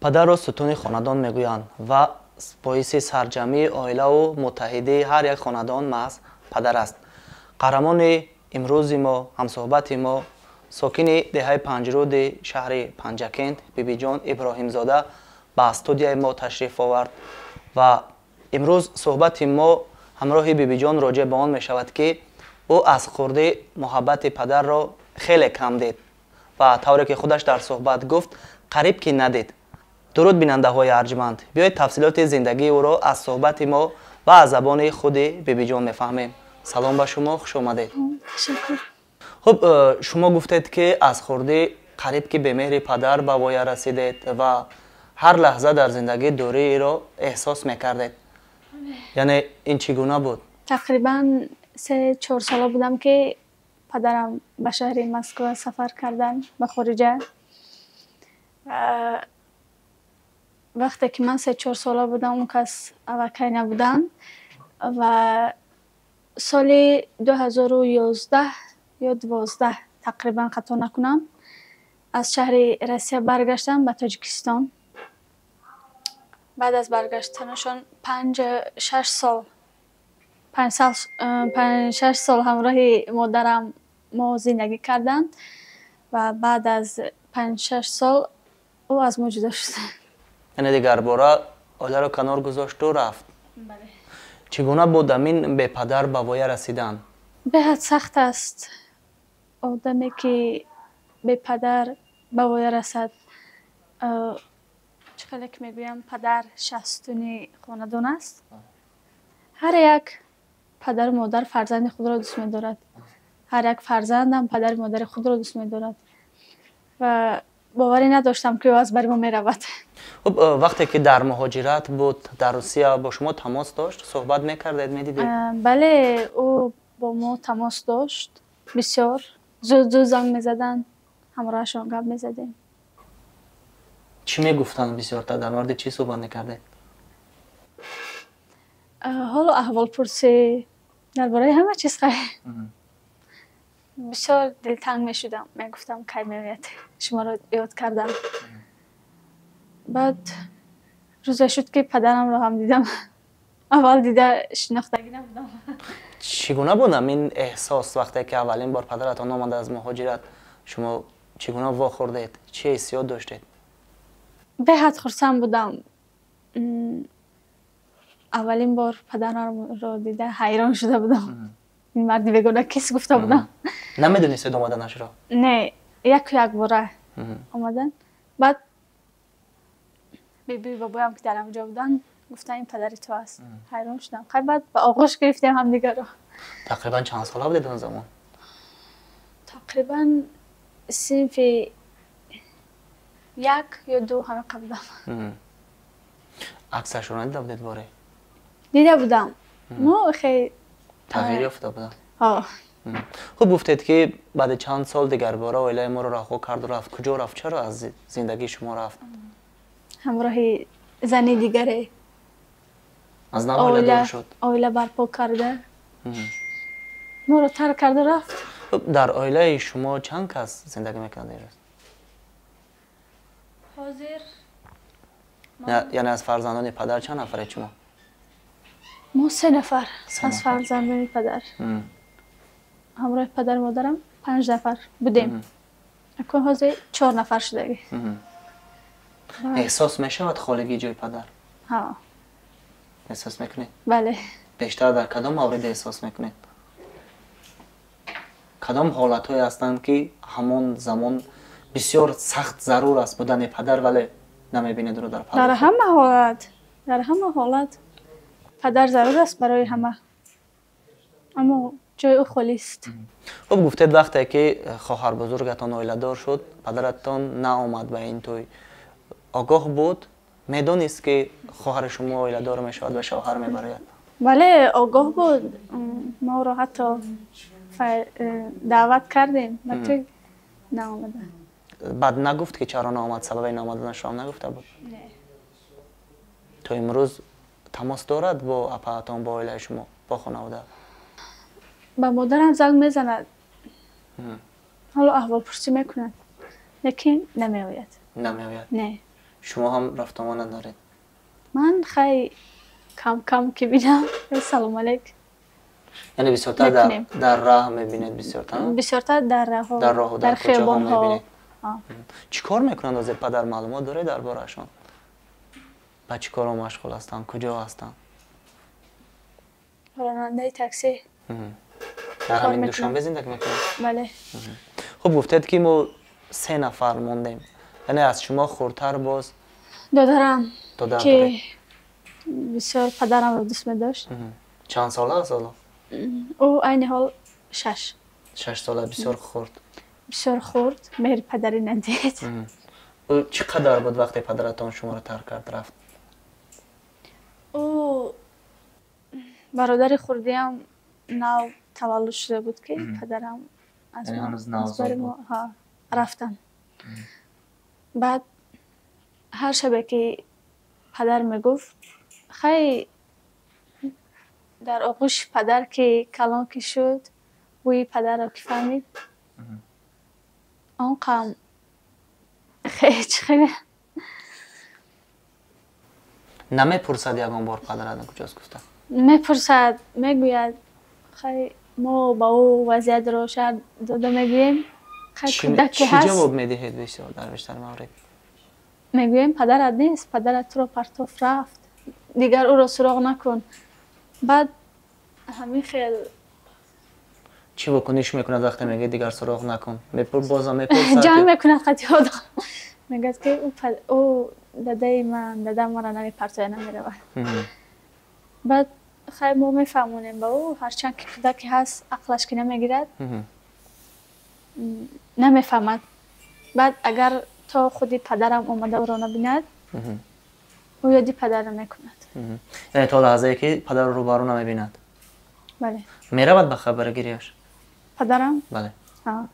падарро сутуни хонадон мегӯянд ва боиси сарҷамии оилаву муттаҳидии ҳар як хонадон маҳз падар аст. Қаҳрамони имрӯзи мо, ҳамсуҳбати мо, сокини деҳаи Панҷруди шаҳри Панҷакент Бибиҷон Иброҳимзода ба студияи мо ташриф овард ва имрӯз суҳбати мо ҳамроҳи Бибиҷон роҷеъ ба он мешавад, ки ӯ аз хурдӣ муҳаббати падарро хеле кам дид ва тавре ки худаш дар суҳбат гуфт, қариб ки надид. дуруд бинандаҳои арҷманд, биёед тафсилоти зиндагии ӯро аз суҳбати мо ва аз забони худи Бибиҷон мефаҳмем. салом ба шумо, хуш омадед. хуб, шумо гуфтед ки аз хурдӣ қариб ки бемеҳри падар ба воя расидед ва ҳар лаҳза дар зиндагӣ дурииро эҳсос мекардед. яъне ин чӣ гуна буд? Тақрибан 3-4 сола будам ки падарам ба шаҳри Москва сафар кардан ба хориҷа. вақте ки ман 3-4 сола будам, он кас аввакай набудам ва соли 2011 ё 12 тақрибан хато накунам, аз шаҳри Россия баргаштам ба Тоҷикистон. баъд аз баргаштанашон 5-6 сол ҳамроҳи модарам мо зиндагӣ карданд ва баъд аз 5-6 сол ӯ аз мо ҷудо шуд. яъне дигар бора оиларо канор гузошту рафт. чӣ гуна буд амин бепадар ба воя расидан? беҳад сахт аст. одаме ки бепадар ба воя расад, чӣ хеле ки мегӯям, падар шаҳстуни хонадон аст. ҳар як падару модар фарзанди худро дӯст медорад. ҳар як фарзандам падару модари худро дӯст медорад ва боварӣ надоштам ки ӯ аз бари мо меравад. хуб, вақте ки дар муҳоҷират буд, дар Русия бо шумо тамос дошт? суҳбат мекардед, медидед? бале, ӯ бо мо тамос дошт. бисёр зуд занг мезаданд, ҳамроҳашон гап мезадем. чӣ мегуфтанд бисёртар? дар мавриди чӣ суҳбат мекардед? ҳолу аҳволпурсӣ дар бораи ҳама чиз хай. бисёр дилтанг мешудам, мегуфтам кай меояд шуморо ёд кардам. баъд рӯзе шуд ки падарамро ҳам дидам. аввал дида шинохтагӣ набудам. чӣ гуна буд амин эҳсос вақте ки аввалин бор падаратон омада аз муҳоҷират? шумо чӣ гуна вохӯрдед? чӣ ҳиссиёт доштед? беҳад хурсанд будам. аввалин бор падарамро дида ҳайрон шуда будам. ин марди бегона кист гуфта будам. намедонистед омаданашро? не, як бора омадан. баъд бибию бобоям ки дар ҳамҷо буданд гуфтанд ин падари ту аст. ҳайрон шудам. хай баъд ба оғӯш гирифтем ҳамдигарро. тақрибан чанд сола будед он замон? тақрибан синфи 1 ё 2 ҳамақа будам. аксашро надида будед боре? дида будам. мо хеле тағйир ёфта будам. хуб, гуфтед ки баъди чанд сол дигар бора оилаи моро раҳо карду рафт. куҷо рафт? чаро аз зиндагии шумо рафт? ҳамроҳи зани дигаре аз нав оиладор шуд. оила барпо карда моро тарк карда рафт. дар оилаи шумо чанд кас зиндагӣ мекардед? ҳозир яъне аз фарзандони падар чанд нафаред шумо? мо 3 нафар аз фарзандони падар. ҳамроҳи падару модарам 5 нафар будем. акун ҳозир 4 нафар шудагӣ. эҳсос мешавад холигии ҷои падар? ҳа. эҳсос мекунед? бале. бештар дар кадом маврид эҳсос мекунед? кадом ҳолатҳое ҳастанд ки ҳамон замон бисёр сахт зарур аст будани падар, вале намебинед ӯро дар падар? дар ҳама ҳолат падар зарур аст барои ҳама, аммо ҷои ӯ холист. хуб, гуфтед вақте ки хоҳарбузургатон оиладор шуд, падаратон наомад ба ин тӯй. огоҳ буд? медонист ки хоҳари шумо оиладор мешавад ва шавҳар мебарояд? бале, огоҳ буд. моро ҳатто даъват кардем ба тӯй, наомада. баъд нагуфт ки чаро наомад? сабаби наомаданашро ҳам нагуфта буд? не. то имрӯз тамос дорад бо апаатон, бо оилаи шумо, бо хонавода? ба модарам занг мезанад, ҳоло аҳволпурсӣ мекунад, лекин намеояд. намеояд? не. شما هم رفت آمد ندارید؟ من خیلی کم کم که بینم سلام علیک یعنی بسیارتر در راه میبینید؟ بسیارتر در راه و در خیابان ها. چی کار میکنند از پدر؟ معلومات داره درباره‌شان؟ با چی کار مشغول هستند؟ کجا هستند؟ راننده تاکسی. در همین دوشنبه زندگی میکنند؟ بله. خب گفتید که ما 3 نفر موندیم، یعنی از شما خردتر باز دادرم که دارید؟ بسیار پدرم رو دوست می داشت. چند ساله است حالا؟ او عین حال 6 ساله. بسیار خرد. بسیار خرد، مهر پدری ندید. او چقدر بود وقتی پدرتان شما رو ترک کرد رفت؟ او برادر خردی هم نو تولد شده بود که پدرم از ما رفتن. بعد هر شبه که پدر میگفت خیلی در آغوش پدر که کلان که شد بوی پدر رو که فهمید آن قم خیلی نمیپرسد یکان بار پدرت کجاست گفته؟ میپرسد، میگوید خیلی ما با او وضعیت رو شاید داده میگوییم خیلی کودک که هست. چی جواب میدهید بسیار در بیشتر مورد؟ میگوییم پدرت نیست، پدرت تو رو پرتوف رفت، دیگر او رو سراغ نکن. بعد همین خیلی چی بکنیش میکند وقتی میگه دیگر سراغ نکن؟ بازم میپرسد جنگ میکند خطی خدا میگه که او داده ما را نمی پرتوه نمیره. بعد خیلی ما میفهمونیم با او هرچند که کودکی هست عقلش که نمیگیرد نمیفهمد. بعد اگر تا خودی پدرم اومده او را نبیند او یادی پدر رو میکند. یعنی تا لحظه که پدر رو بارو نمیبیند؟ بله. میرود به خبرگیریش؟ پدرم؟ بله. ها.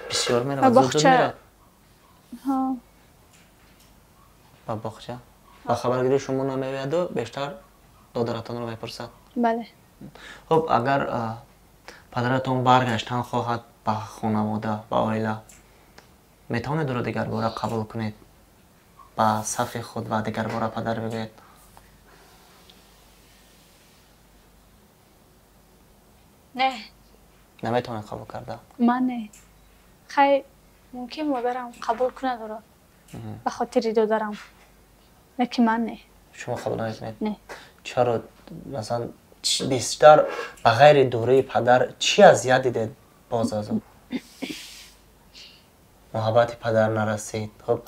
بسیار میرود؟ زود میرود؟ ها. با باخچه؟ با خبرگیری شما نمیوید و بیشتر دادرتان رو میپرسد؟ بله. خب اگر پدرتان برگشتن خواهد به خانواده به عائله میتونید او را دیگر باره قبول کنید به صف خود و دیگر باره پدر بگوید؟ نه. نمیتونید قبول کرده؟ من نه. خیلی ممکن مادرم قبول کند او را به خاطر دادرم، لیکن من نه. شما قبول نمیکنید؟ نه. چرا؟ مثلا بیشتر به غیر دوره پدر چی اذیت دیدید باز از او؟ محبت پدر نرسید؟ خب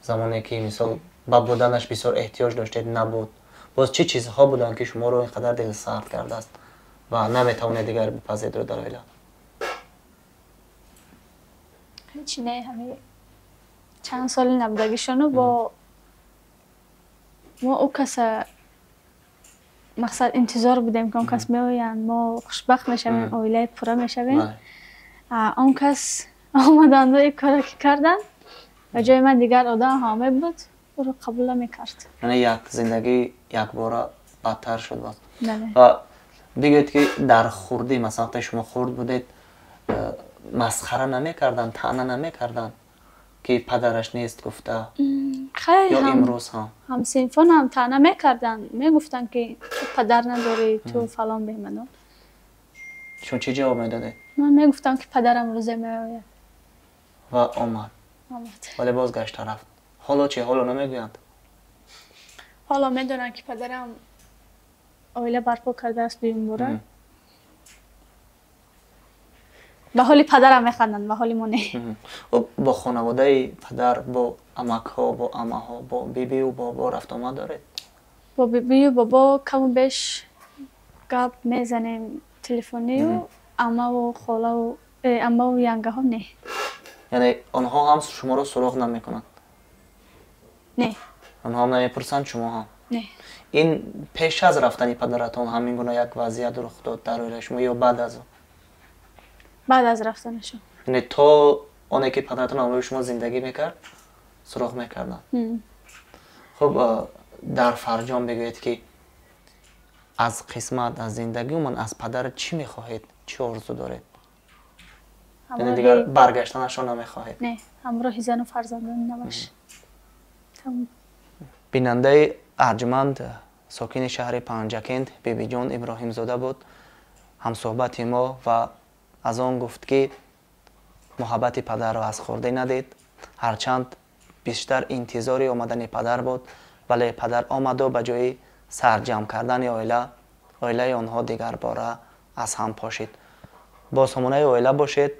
زمانی که مثال با بودنش بسیار احتیاج داشتید نبود، باز چه چیزها بودن که شما رو اینقدر دل سرد کرده است و نمیتونید دیگر بپذیرید رو در عائله؟ هیچی نه. همه چند سال نبودگیشونو با ما او کس مقصد انتظار بودیم که اون کس میآیند ما خوشبخت میشویم، عائله پوره میشویم. اون کس آمدند و این کار که کردن و جای من دیگر آدم حامل بود او رو قبول نمیکرد. یعنی یک زندگی یک بار بدتر شد باز. بله. و بگید که در خردی مثلا وقتی شما خرد بودید مسخره نمیکردن، طعنه نمیکردن که پدرش نیست گفته؟ خیلی یا امروز هم صنفان هم طعنه میکردن، میگفتن که تو پدر نداری، تو فلان بهمنان. شما چی جواب میدادید؟ من میگفتم که پدرم روزه میآید و آمد ولی باز گشت رفت. حالا چی؟ حالا نمیگویند؟ حالا میدونن که پدرم عائله برپا کرده است دویم باره. به حالی پدرم میخندند، به حالی ما نه. با خانواده پدر، با عمک ها، با عمه ها، با بیبی و بابا رفت آمد دارید؟ با بیبی و بابا کم و بیش گپ میزنیم تلفنی و عمه و خاله و عمه و ینگه ها نه. یعنی آنها هم شما رو سراغ نمیکنند؟ نه. آنها هم نمیپرسند شما هم؟ نه. این پیش از رفتن پدرتان همین گونه یک وضعیت رخ داد در عائله شما یا بعد از اون؟ بعد از رفتنشون. یعنی تا آنه که پدرتان همراه شما زندگی میکرد سراغ میکردن؟ خب در فرجام بگوید که از قسمت از زندگی من از پدر چی میخواهید؟ چی آرزو دارید؟ یعنی دیگر برگشتنشون نمیخواهید؟ نه. همراه زن و فرزندان نباش. بیننده ارجمند ساکن شهر پنجکند بیبی جان ابراهیم زاده بود. هم صحبت ما و از آن گفت که محبت پدر را از خورده ندید. هرچند بیشتر انتظار آمدن پدر بود، ولی پدر آمد و به جای سرجم کردن عائله آنها دیگر باره از هم پاشید. با سامانه عائله باشید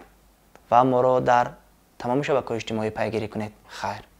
و ما را در تمام شبکه‌های اجتماعی پیگیری کنید. خیر.